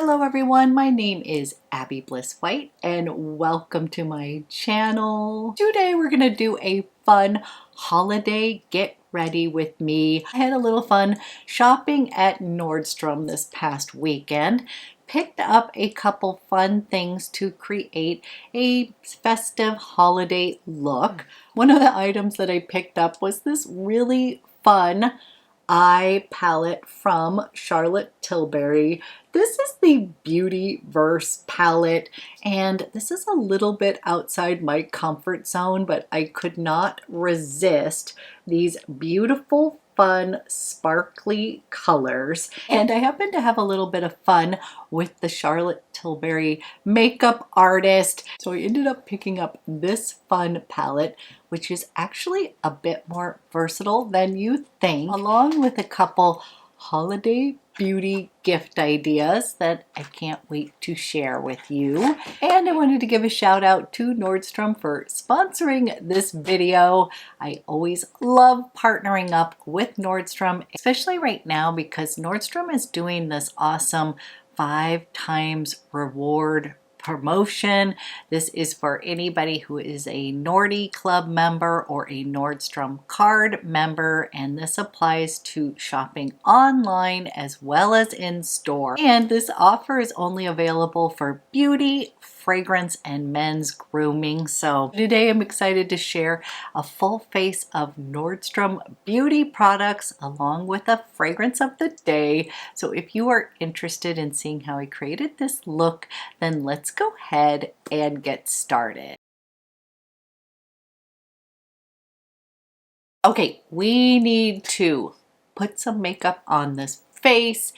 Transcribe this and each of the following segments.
Hello everyone, my name is Abby Bliss White and welcome to my channel. Today we're gonna do a fun holiday get ready with me. I had a little fun shopping at Nordstrom this past weekend. Picked up a couple fun things to create a festive holiday look. One of the items that I picked up was this really fun eye palette from Charlotte Tilbury. This is the Beauty Verse palette, and this is a little bit outside my comfort zone, but I could not resist these beautiful, fun, sparkly colors. And I happen to have a little bit of fun with the Charlotte Tilbury makeup artist. So I ended up picking up this fun palette, which is actually a bit more versatile than you think, along with a couple holiday beauty gift ideas that I can't wait to share with you. And I wanted to give a shout out to Nordstrom for sponsoring this video. I always love partnering up with Nordstrom, especially right now because Nordstrom is doing this awesome 5 times reward promotion. This is for anybody who is a Nordy Club member or a Nordstrom card member, and this applies to shopping online as well as in store. And this offer is only available for beauty, fragrance, and men's grooming. So today I'm excited to share a full face of Nordstrom beauty products along with a fragrance of the day. So if you are interested in seeing how I created this look, then let's go ahead and get started. Okay, we need to put some makeup on this face,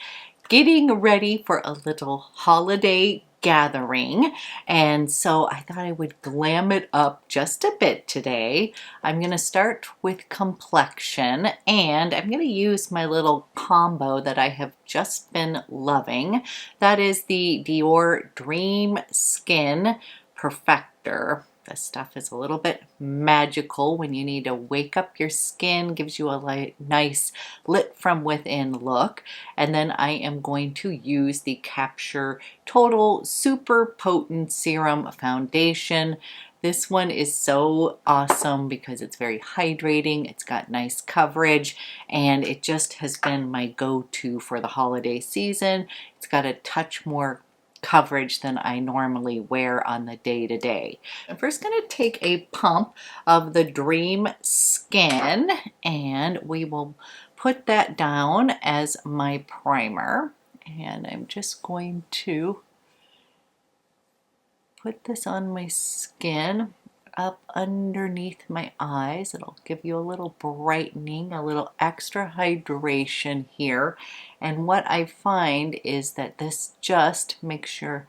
getting ready for a little holiday gathering, and so I thought I would glam it up just a bit today. I'm going to start with Complexion, and I'm going to use my little combo that I have just been loving. That is the Dior Dream Skin Perfector. This stuff is a little bit magical when you need to wake up your skin, gives you a nice lit from within look. And then I am going to use the Capture Total Super Potent Serum Foundation. This one is so awesome because it's very hydrating, it's got nice coverage, and it just has been my go-to for the holiday season. It's got a touch more coverage than I normally wear on the day-to-day. I'm first going to take a pump of the Dream Skin, and we will put that down as my primer. And I'm just going to put this on my skin up underneath my eyes. It'll give you a little brightening, a little extra hydration here. And what I find is that this just makes your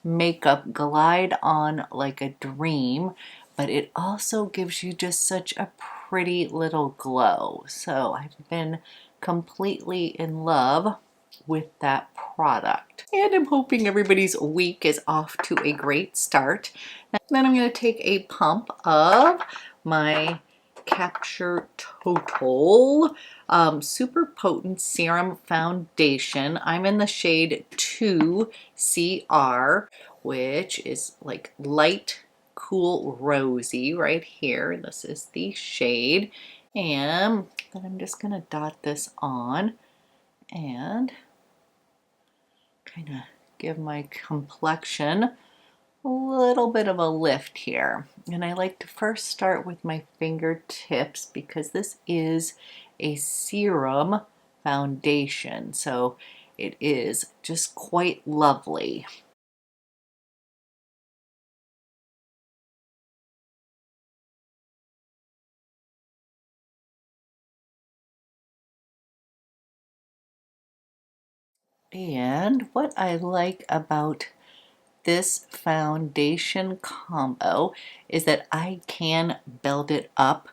makeup glide on like a dream, but it also gives you just such a pretty little glow. So I've been completely in love with that product. And I'm hoping everybody's week is off to a great start. Then I'm going to take a pump of my Capture Total Super Potent Serum Foundation. I'm in the shade 2CR, which is like light, cool, rosy right here. This is the shade. And then I'm just going to dot this on and kind of give my complexion a little bit of a lift here. And I like to first start with my fingertips because this is a serum foundation, so it is just quite lovely. And what I like about this foundation combo is that I can build it up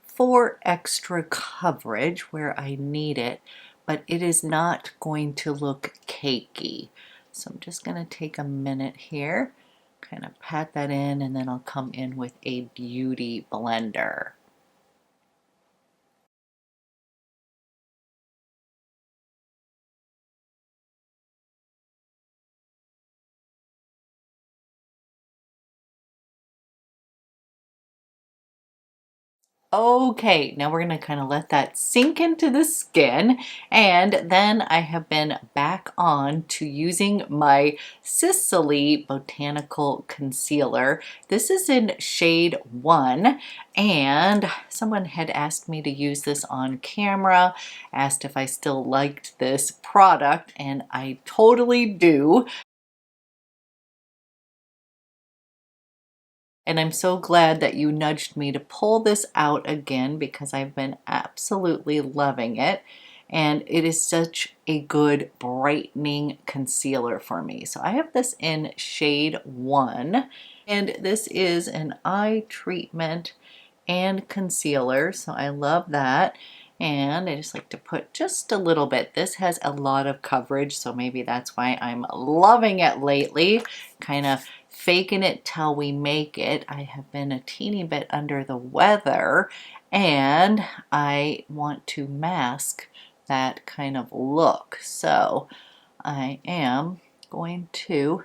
for extra coverage where I need it, but it is not going to look cakey. So I'm just going to take a minute here, kind of pat that in, and then I'll come in with a beauty blender. Okay, now we're gonna kind of let that sink into the skin, and then I have been back on to using my Sicily Botanical Concealer. This is in shade 1, and someone had asked me to use this on camera, asked if I still liked this product, and I totally do. And I'm so glad that you nudged me to pull this out again because I've been absolutely loving it. And it is such a good brightening concealer for me. So I have this in shade 1. And this is an eye treatment and concealer. So I love that. And I just like to put just a little bit. This has a lot of coverage, so maybe that's why I'm loving it lately. Kind of faking it till we make it. I have been a teeny bit under the weather, and I want to mask that kind of look. So I am going to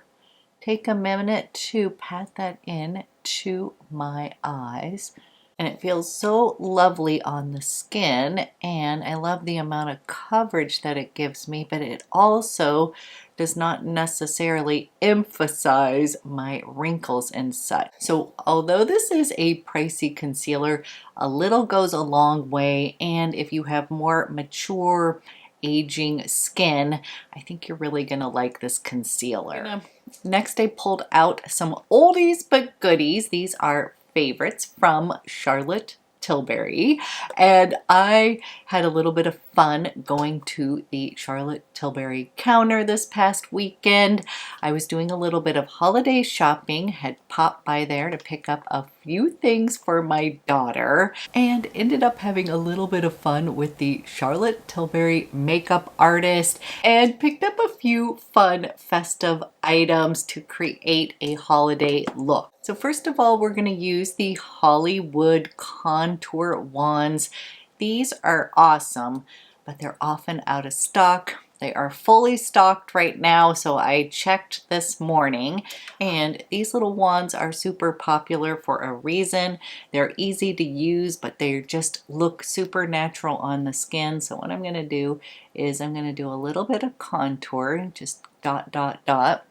take a minute to pat that in to my eyes. And it feels so lovely on the skin, and I love the amount of coverage that it gives me, but it also does not necessarily emphasize my wrinkles and such. So although this is a pricey concealer, a little goes a long way, and if you have more mature aging skin, I think you're really gonna like this concealer. Next, I pulled out some oldies but goodies. These are favorites from Charlotte Tilbury, and I had a little bit of fun going to the Charlotte Tilbury counter this past weekend. I was doing a little bit of holiday shopping, had popped by there to pick up a few things for my daughter, and ended up having a little bit of fun with the Charlotte Tilbury makeup artist, and picked up a few fun festive items to create a holiday look. So first of all, we're going to use the Hollywood contour wands. These are awesome, but they're often out of stock. They are fully stocked right now, so I checked this morning, and these little wands are super popular for a reason. They're easy to use, but they just look super natural on the skin. So what I'm going to do is I'm going to do a little bit of contour, just dot, dot, dot,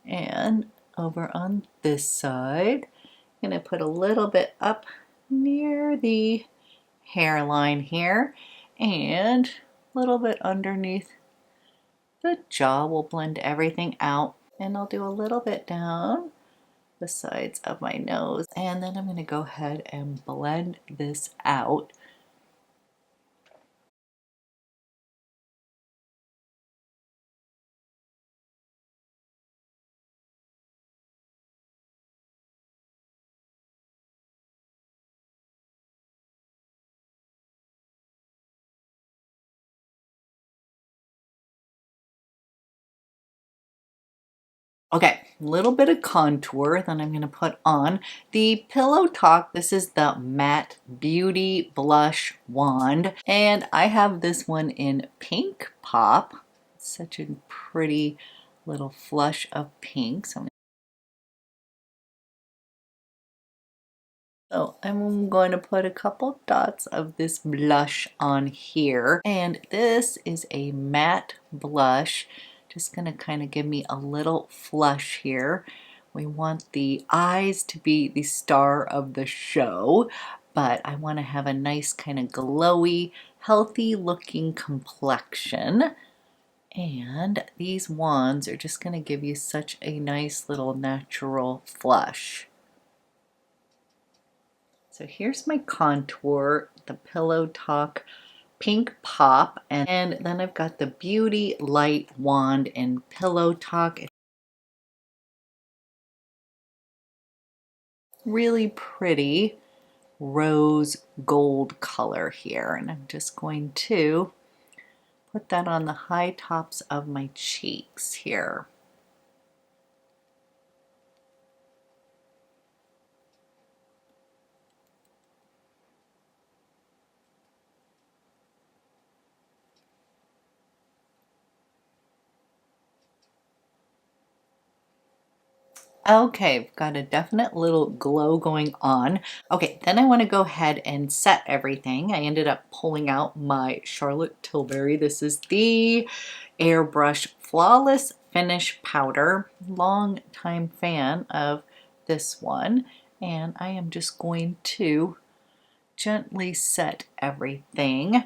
and over on this side, I'm going to put a little bit up near the hairline here, and a little bit underneath the jaw. Will blend everything out, and I'll do a little bit down the sides of my nose, and then I'm going to go ahead and blend this out. Okay, a little bit of contour, then I'm going to put on the Pillow Talk. This is the Matte Beauty Blush Wand, and I have this one in Pink Pop. It's such a pretty little flush of pink. So I'm going to put a couple dots of this blush on here, and this is a matte blush. Just going to kind of give me a little flush here. We want the eyes to be the star of the show, but I want to have a nice kind of glowy, healthy looking complexion. And these wands are just going to give you such a nice little natural flush. So here's my contour, the Pillow Talk Pink Pop, and then I've got the Beauty Light Wand in Pillow Talk. Really pretty rose gold color here, and I'm just going to put that on the high tops of my cheeks here. Okay, I've got a definite little glow going on. Okay, then I want to go ahead and set everything. I ended up pulling out my Charlotte Tilbury. This is the Airbrush Flawless Finish Powder. Long time fan of this one. And I am just going to gently set everything.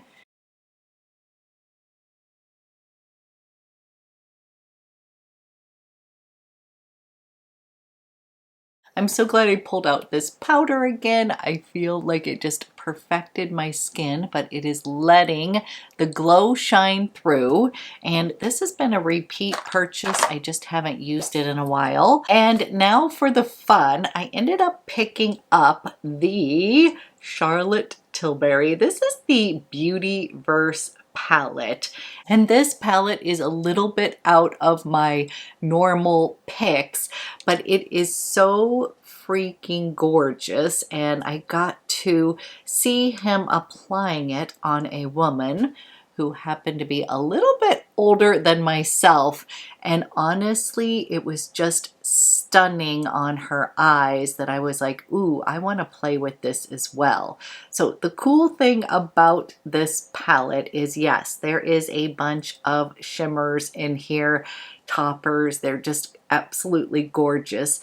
I'm so glad I pulled out this powder again. I feel like it just perfected my skin, but it is letting the glow shine through. And this has been a repeat purchase. I just haven't used it in a while. And now for the fun, I ended up picking up the Charlotte Tilbury. This is the Beauty Verse palette, and this palette is a little bit out of my normal picks, but it is so freaking gorgeous, and I got to see him applying it on a woman who happened to be a little bit older than myself, and honestly it was just stunning on her eyes that I was like, ooh, I want to play with this as well. So the cool thing about this palette is, yes, there is a bunch of shimmers in here, toppers. They're just absolutely gorgeous.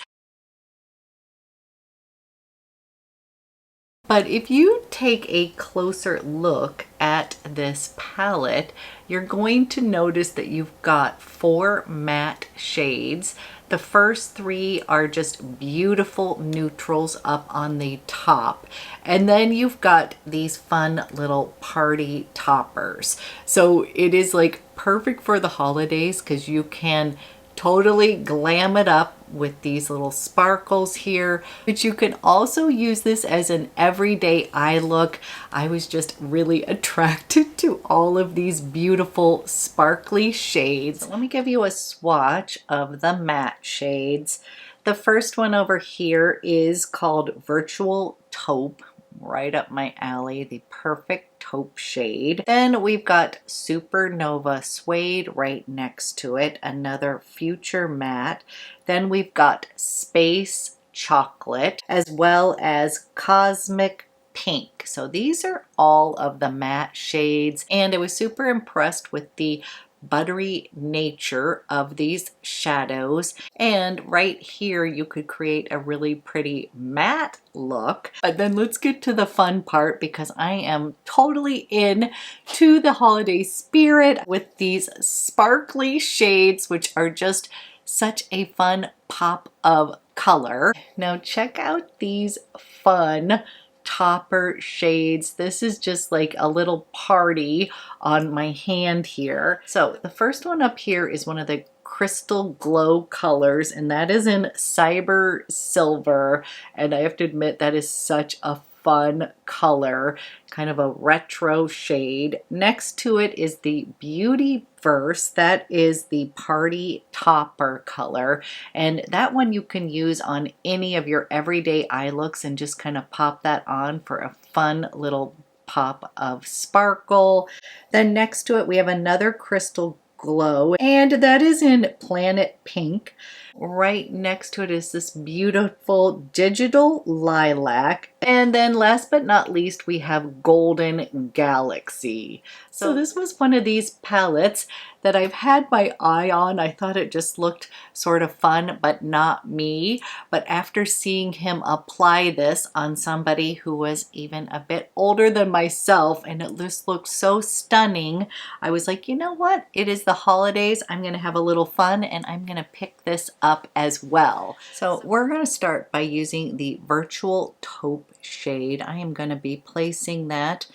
But if you take a closer look at this palette, you're going to notice that you've got 4 matte shades. The first 3 are just beautiful neutrals up on the top. And then you've got these fun little party toppers. So it is like perfect for the holidays because you can totally glam it up with these little sparkles here, but you can also use this as an everyday eye look. I was just really attracted to all of these beautiful sparkly shades. So let me give you a swatch of the matte shades. The first one over here is called Virtual Taupe, right up my alley, the perfect taupe shade. Then we've got Supernova Suede right next to it, another future matte. Then we've got Space Chocolate, as well as Cosmic Pink. So these are all of the matte shades, and I was super impressed with the buttery nature of these shadows. And right here you could create a really pretty matte look. But then let's get to the fun part, because I am totally in to the holiday spirit with these sparkly shades, which are just such a fun pop of color. Now check out these fun topper shades. This is just like a little party on my hand here. So the first one up here is one of the crystal glow colors, and that is in Cyber Silver, and I have to admit that is such a fun color, kind of a retro shade. Next to it is the Beauty Verse. That is the Party Topper color, and that one you can use on any of your everyday eye looks and just kind of pop that on for a fun little pop of sparkle. Then next to it we have another crystal glow, and that is in Planet Pink. Right next to it is this beautiful digital lilac, and then last but not least we have Golden Galaxy. So this was one of these palettes that I've had my eye on. I thought it just looked sort of fun, but not me. But after seeing him apply this on somebody who was even a bit older than myself, and it just looked so stunning, I was like, you know what? It is the holidays. I'm going to have a little fun, and I'm going to pick this up as well. So we're going to start by using the Virtual Taupe shade. I am going to be placing that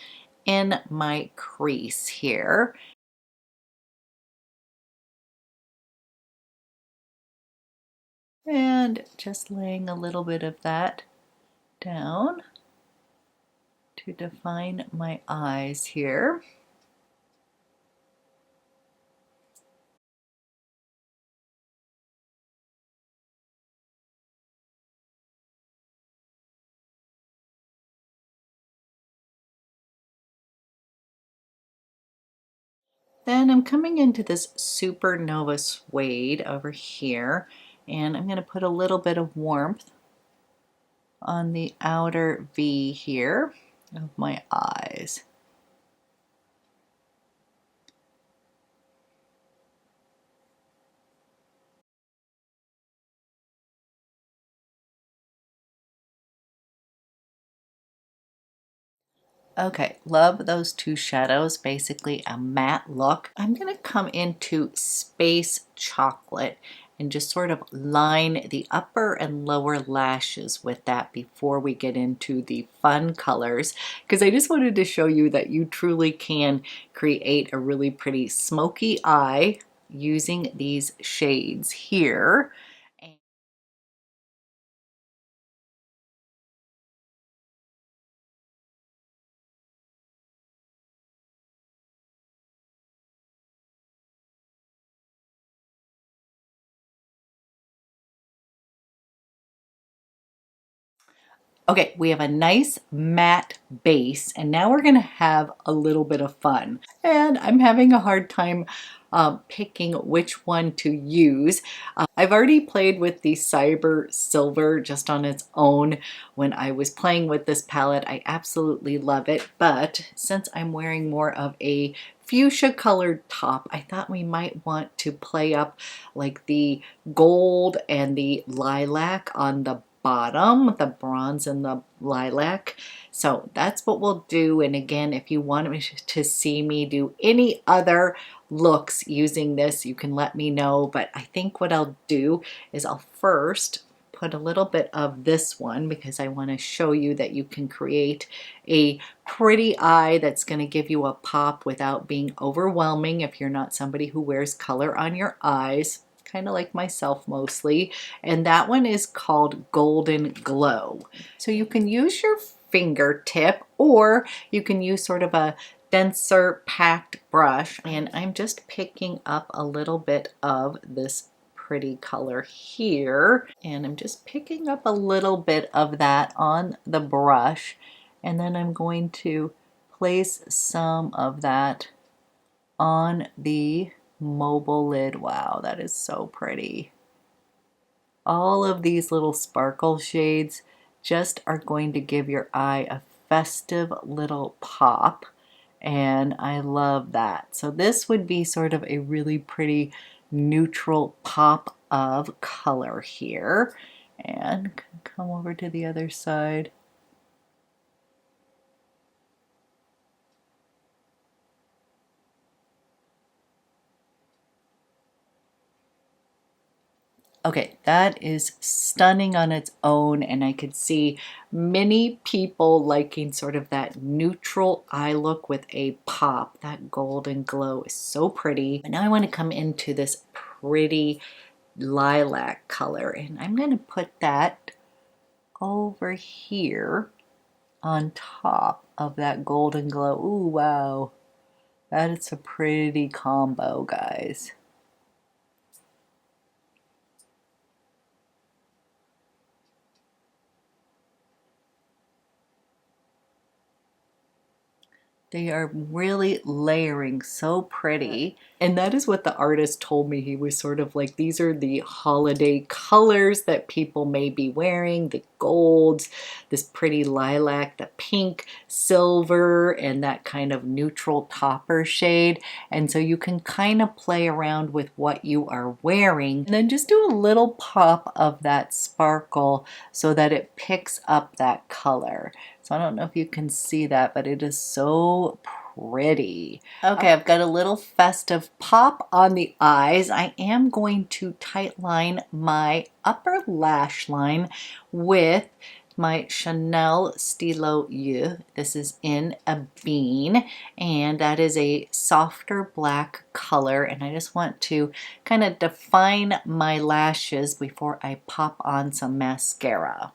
in my crease here. And just laying a little bit of that down to define my eyes here. Then I'm coming into this Supernova Suede over here, And I'm going to put a little bit of warmth on the outer V here of my eyes. Okay, love those two shadows, basically a matte look. I'm gonna come into Space Chocolate and just sort of line the upper and lower lashes with that before we get into the fun colors, because I just wanted to show you that you truly can create a really pretty smoky eye using these shades here. Okay, we have a nice matte base, and now we're gonna have a little bit of fun. And I'm having a hard time picking which one to use. I've already played with the Cyber Silver just on its own when I was playing with this palette. I absolutely love it, but since I'm wearing more of a fuchsia colored top, I thought we might want to play up like the gold and the lilac on the bottom, the bronze and the lilac. So that's what we'll do. And again, if you want me to see me do any other looks using this, you can let me know. But I think what I'll do is I'll first put a little bit of this one because I want to show you that you can create a pretty eye that's going to give you a pop without being overwhelming if you're not somebody who wears color on your eyes, kind of like myself mostly. And that one is called Golden Glow. So you can use your fingertip, or you can use sort of a denser packed brush, and I'm just picking up a little bit of this pretty color here, and I'm just picking up a little bit of that on the brush, and then I'm going to place some of that on the mobile lid. Wow, that is so pretty. All of these little sparkle shades just are going to give your eye a festive little pop, and I love that. So this would be sort of a really pretty neutral pop of color here, and come over to the other side. Okay, that is stunning on its own, and I could see many people liking sort of that neutral eye look with a pop. That golden glow is so pretty. And now I want to come into this pretty lilac color, and I'm going to put that over here on top of that golden glow. Ooh, wow. That is a pretty combo, guys. They are really layering so pretty. And that is what the artist told me. He was sort of like, these are the holiday colors that people may be wearing, the golds, this pretty lilac, the pink, silver, and that kind of neutral topper shade. And so you can kind of play around with what you are wearing and then just do a little pop of that sparkle so that it picks up that color. So I don't know if you can see that, but it is so pretty. Okay, I've got a little festive pop on the eyes. I am going to tight line my upper lash line with my Chanel Stylo U. This is in a bean, and that is a softer black color, and I just want to kind of define my lashes before I pop on some mascara.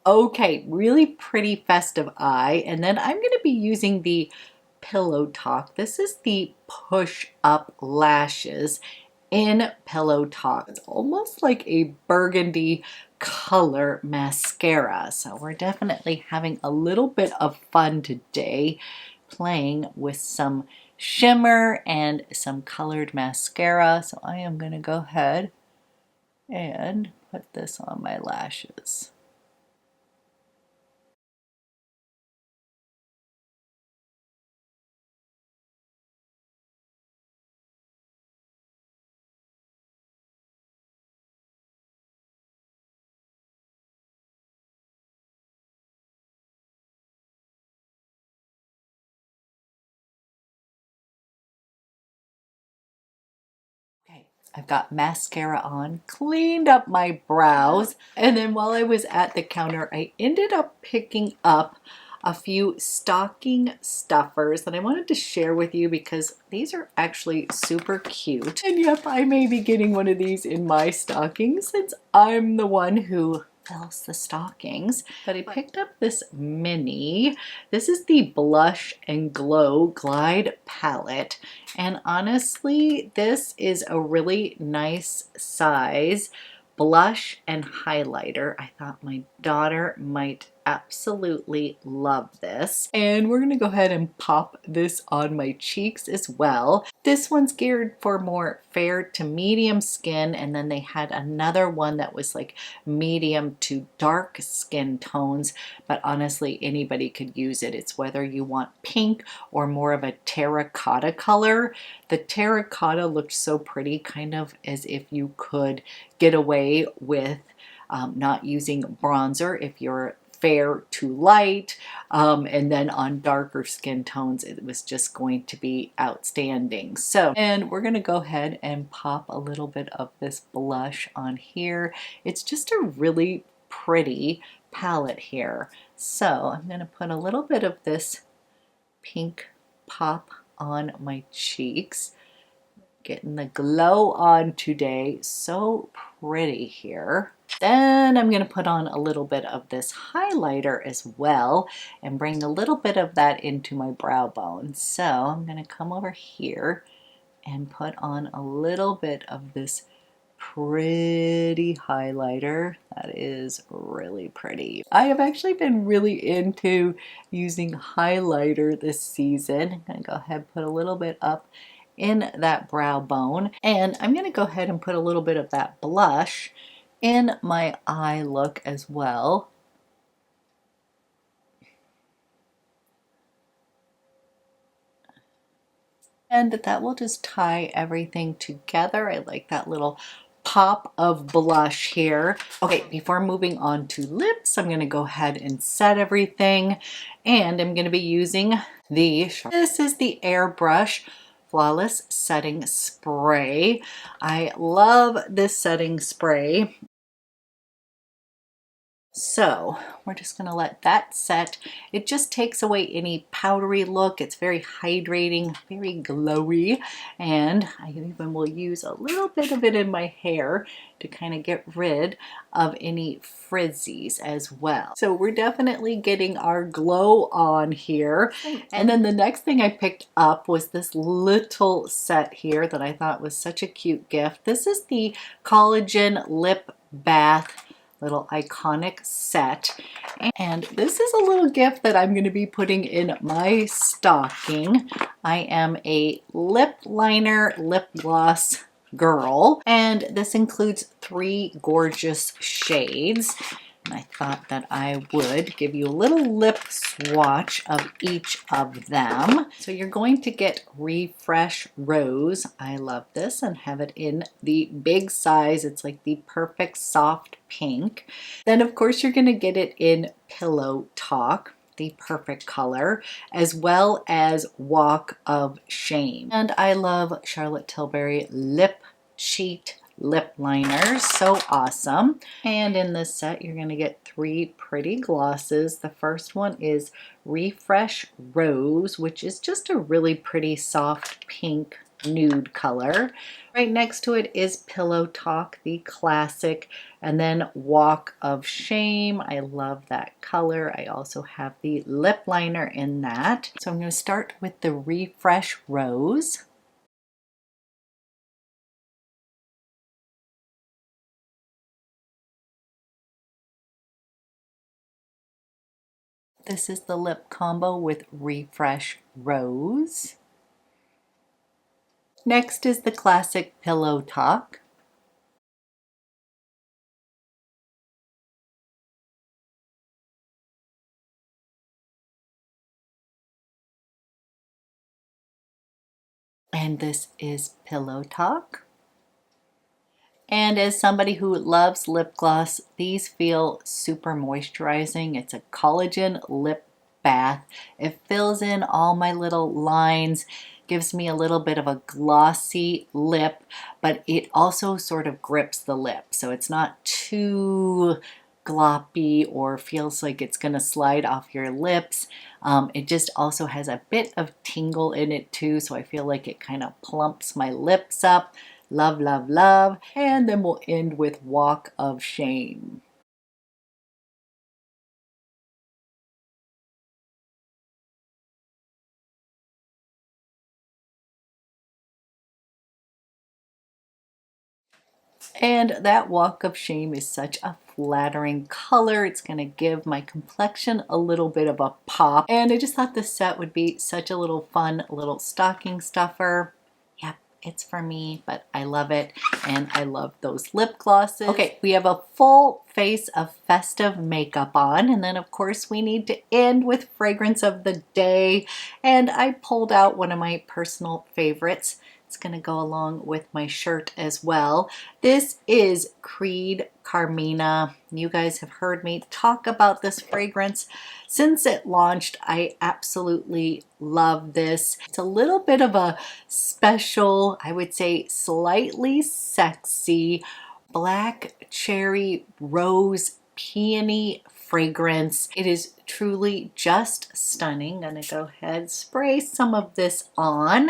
Okay, really pretty festive eye. And then I'm going to be using the Pillow Talk. This is the Push Up Lashes. in Pillow Talk. It's almost like a burgundy color mascara. So we're definitely having a little bit of fun today playing with some shimmer and some colored mascara. So I am going to go ahead and put this on my lashes. Okay, I've got mascara on, cleaned up my brows, and then while I was at the counter, I ended up picking up a few stocking stuffers that I wanted to share with you because these are actually super cute. And yep, I may be getting one of these in my stocking since I'm the one who fills the stockings. But I picked up this mini. This is the Blush and Glow Glide palette. And honestly, this is a really nice size blush and highlighter. I thought my daughter might absolutely love this. And we're gonna go ahead and pop this on my cheeks as well. This one's geared for more fair to medium skin, and then they had another one that was like medium to dark skin tones, but honestly anybody could use it. It's whether you want pink or more of a terracotta color. The terracotta looked so pretty, kind of as if you could get away with not using bronzer if you're fair to light, and then on darker skin tones it was just going to be outstanding. So, and we're gonna go ahead and pop a little bit of this blush on here. It's just a really pretty palette here. So I'm gonna put a little bit of this pink pop on my cheeks. Getting the glow on today. So pretty here. Then I'm going to put on a little bit of this highlighter as well and bring a little bit of that into my brow bone. So I'm going to come over here and put on a little bit of this pretty highlighter. That is really pretty. I have actually been really into using highlighter this season. I'm going to go ahead and put a little bit up in that brow bone, and I'm going to go ahead and put a little bit of that blush in my eye look as well. And that will just tie everything together. I like that little pop of blush here. Okay, before moving on to lips, I'm going to go ahead and set everything, and I'm going to be using this is the Airbrush Flawless Setting Spray. I love this setting spray. So we're just going to let that set. It just takes away any powdery look. It's very hydrating, very glowy, and I even will use a little bit of it in my hair to kind of get rid of any frizzies as well. So we're definitely getting our glow on here. And then the next thing I picked up was this little set here that I thought was such a cute gift. This is the Collagen Lip Bath little iconic set, and this is a little gift that I'm going to be putting in my stocking. I am a lip liner, lip gloss girl, and this includes 3 gorgeous shades. And I thought that I would give you a little lip swatch of each of them. So you're going to get Refresh Rose. I love this, and have it in the big size. It's like the perfect soft pink. Then of course you're going to get it in Pillow Talk, the perfect color, as well as Walk of Shame. And I love Charlotte Tilbury Lip Cheat lip liners, so awesome. And in this set you're going to get 3 pretty glosses. The first one is Refresh Rose, which is just a really pretty soft pink nude color. Right next to it is Pillow Talk, the classic, and then Walk of Shame. I love that color. I also have the lip liner in that. So I'm going to start with the Refresh Rose. This is the lip combo with Refresh Rose. Next is the classic Pillow Talk. And this is Pillow Talk. And as somebody who loves lip gloss, these feel super moisturizing. It's a collagen lip bath. It fills in all my little lines, gives me a little bit of a glossy lip, but it also sort of grips the lip. So it's not too gloppy or feels like it's going to slide off your lips. It just also has a bit of tingle in it too, so I feel like it kind of plumps my lips up. Love, love, love. And then we'll end with Walk of Shame. And that Walk of Shame is such a flattering color. It's going to give my complexion a little bit of a pop. And I just thought this set would be such a little fun little stocking stuffer. Yep, it's for me, but I love it. And I love those lip glosses. Okay, we have a full face of festive makeup on. And then of course we need to end with fragrance of the day. And I pulled out one of my personal favorites. It's going to go along with my shirt as well. This is Creed Carmina. You guys have heard me talk about this fragrance since it launched. I absolutely love this. It's a little bit of a special, I would say slightly sexy, black cherry rose peony fragrance. It is truly just stunning. I'm gonna go ahead, spray some of this on.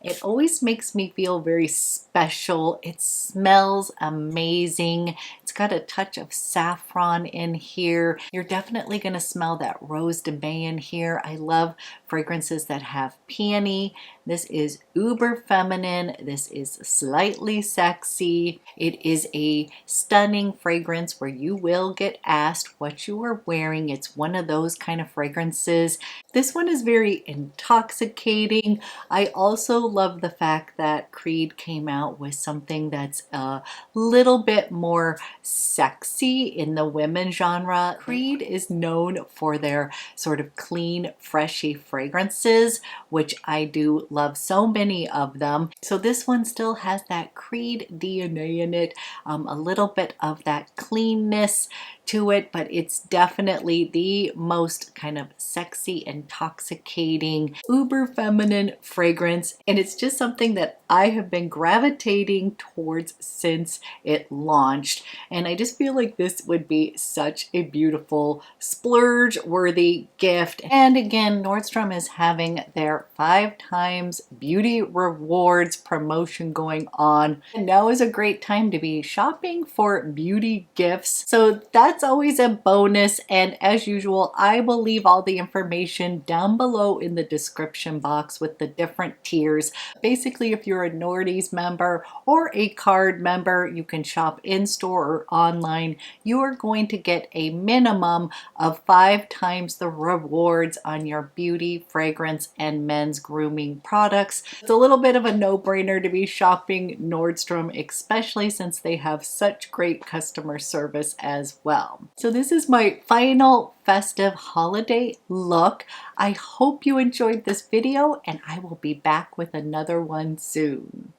It always makes me feel very special. It smells amazing. It's got a touch of saffron in here. You're definitely gonna smell that rose de may in here. I love fragrances that have peony. This is uber feminine. This is slightly sexy. It is a stunning fragrance where you will get asked what you are wearing. It's one of those kind of fragrances. This one is very intoxicating. I also love the fact that Creed came out with something that's a little bit more sexy in the women genre. Creed is known for their sort of clean, freshy fragrances, which I do love so many of them. So this one still has that Creed DNA in it, a little bit of that cleanness to it, but it's definitely the most kind of sexy, intoxicating, uber feminine fragrance. And it's just something that I have been gravitating towards since it launched. And I just feel like this would be such a beautiful splurge-worthy gift. And again, Nordstrom is having their 5 times beauty rewards promotion going on. And now is a great time to be shopping for beauty gifts. So that's always a bonus. And as usual, I will leave all the information down below in the description box with the different tiers. Basically, if you're a Nordy's member or a card member, you can shop in store or online. You are going to get a minimum of 5 times the rewards on your beauty, fragrance, and men's grooming products. It's a little bit of a no-brainer to be shopping Nordstrom, especially since they have such great customer service as well. So this is my final festive holiday look. I hope you enjoyed this video, and I will be back with another one soon.